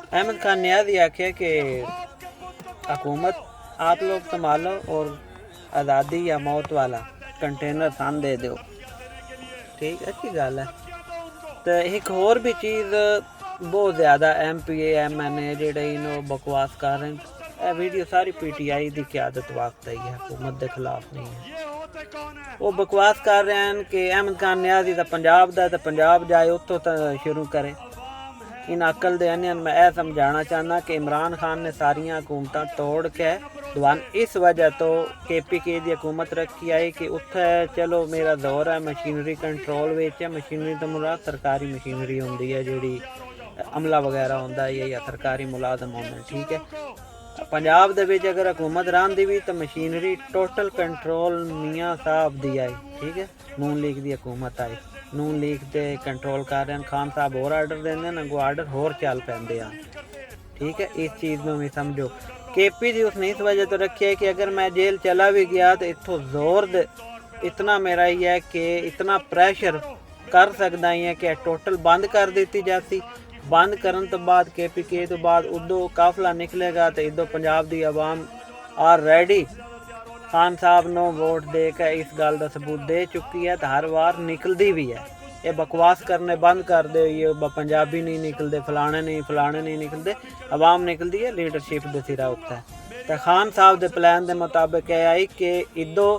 अहमद खान नियाज़ी आख्या कि हुकूमत आप लोग संभालो और आज़ादी या मौत वाला कंटेनर सान दे दो। ठीक अच्छी गल है। तो एक होर भी चीज़ बहुत ज़्यादा MPA MNA जेह्ड़े इन्हों बकवास कर रहे हैं। वीडियो सारी PTI की क्यादत वास्ते ही है, हुकूमत के खिलाफ नहीं है। वो बकवास कर रहे हैं कि अहमद खान नियाज़ी तो पंजाब दा तो पंजाब जाए उत्थों तो शुरू करे। इन अकल दे मैं यह समझाना चाहना कि इमरान खान ने सारिया हुकूमत तोड़ के दुआन इस वजह तो KPK की हुकूमत रखी आई कि उत्थे चलो मेरा दौर है मशीनरी कंट्रोल विच है। मशीनरी तो मुराद सरकारी मशीनरी होंदी है जिहड़ी अमला वगैरह होंदा है या सरकारी मुलाजम होंदे। ठीक है पंजाब दे विच अगर हुकूमत रहिंदी भी तो मशीनरी टोटल कंट्रोल मियाँ साहब दी आई। ठीक है नून लीग की हुकूमत आई, नून लीग ते कंट्रोल कर रहे हैं। खान साहब होर आर्डर देंगे ना अगों आर्डर होर चल पैंदे आ। ठीक है इस चीज़ में भी समझो। KP जी उसने इस वजह तो रखी है कि अगर मैं जेल चला भी गया तो इतों जोर दे इतना मेरा ही है कि इतना प्रेशर कर सकदा ही है कि टोटल बंद कर दी जाती। बंद करन तो बाद KPK तो बाद उदों काफला निकलेगा तो इदों पंजाब की आवाम ऑलरेडी खान साहब नो वोट दे के इस गल का सबूत दे चुकी है। तो हर बार निकलती भी है। ये बकवास करने बंद कर दो, ये पंजाबी नहीं निकलते, फलाने नहीं निकलते, आवाम निकलती है लीडरशिप के सिरा उत्ते। तो खान साहब के प्लान के मुताबिक यह आई कि इदो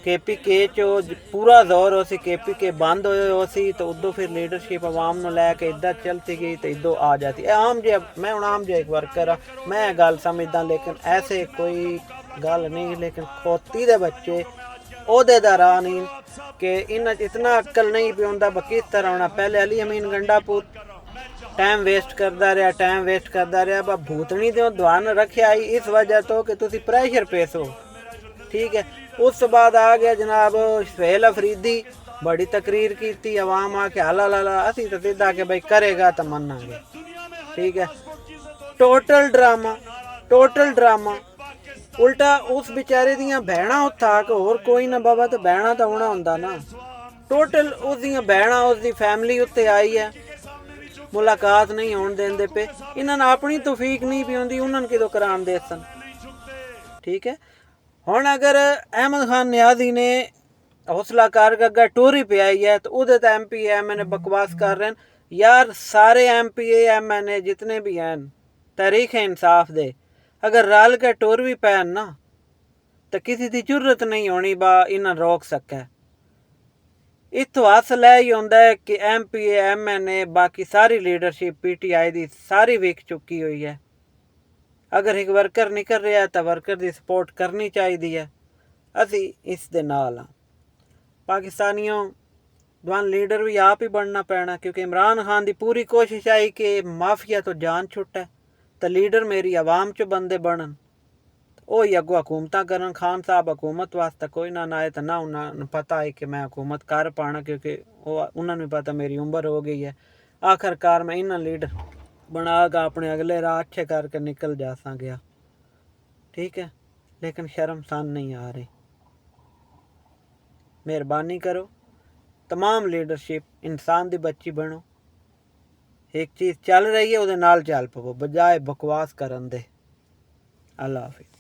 KPK चो पूरा जोर हो सी KPK बंद हो सी तो उदो फिर लीडरशिप आवाम ने लैके इधर चलती गई तो इदो आ जाती। आम जे मैं हूँ आम जे एक वर्कर मैं गल समझदा लेकिन ऐसे कोई गल नहीं। लेकिन खोती दे बच्चे ओहदे दा राह नहीं कि इन इतना अक्ल नहीं पियोंदा किस तरह होना। पहले अली अमीन गंडापुर टाइम वेस्ट करता रहा बा भूतनी तो दुआन रखे आई इस वजह तो कि तुसी प्रेशर पेसो। ठीक है उस बाद आ गया जनाब सुहेल अफरीदी बड़ी तकरीर की आवाम आके हाला ला असी तो सीधा कि भाई करेगा तो मनांगे। ठीक है टोटल ड्रामा उल्टा उस बेचारे दियां भैणां उत्था के होर कोई ना बाबा तो भैणां तो होना होंदा ना। टोटल उसदियां भैणां उसदी फैमिली उत्ते आई है मुलाकात नहीं होने देंदे पे। इन्होंने अपनी तौफीक नहीं पी होंदी उन्होंने किदों करान दे सन। ठीक है हुण अगर अहमद खान नियाज़ी ने हौसला कर अगर टोरी पे आई है तो उहदे तो MPA MNA बकवास कर रहे हैं। यार सारे MPA MNA जितने भी हैं तहरीक इंसाफ दे अगर रल के टुर भी पैन ना तो किसी की जरूरत नहीं होनी बा इन्हें रोक सके। इतों हासिल ही होंदा है कि MPA MNA बाकी सारी लीडरशिप PTI की सारी विक चुकी हुई है। अगर एक वर्कर निकल रहा है तो वर्कर की सपोर्ट करनी चाहिए है। असी इस दे नाल हाँ पाकिस्तानियों दुआन लीडर भी आप ही बनना पैना क्योंकि इमरान खान की पूरी कोशिश आई कि माफिया तो जान छुटे तो लीडर मेरी आवाम चो बंदे बनन वो ही अगो हुकूमत करन। खान साहब हुकूमत वास्ते कोई ना आए तो ना उन्होंने पता है कि मैं हुकूमत कर पाना क्योंकि वो उन्होंने भी पता मेरी उम्र हो गई है। आखिरकार मैं इन्हें लीडर बना के अपने अगले राह अच्छे करके निकल जा सा गया। ठीक है लेकिन शर्म सन नहीं आ रही। मेहरबानी करो तमाम लीडरशिप इंसान की बच्ची बनो। एक चीज़ चल रही है उहदे नाल चल पवो बजाय बकवास करन दे। अल्लाह हाफिज़।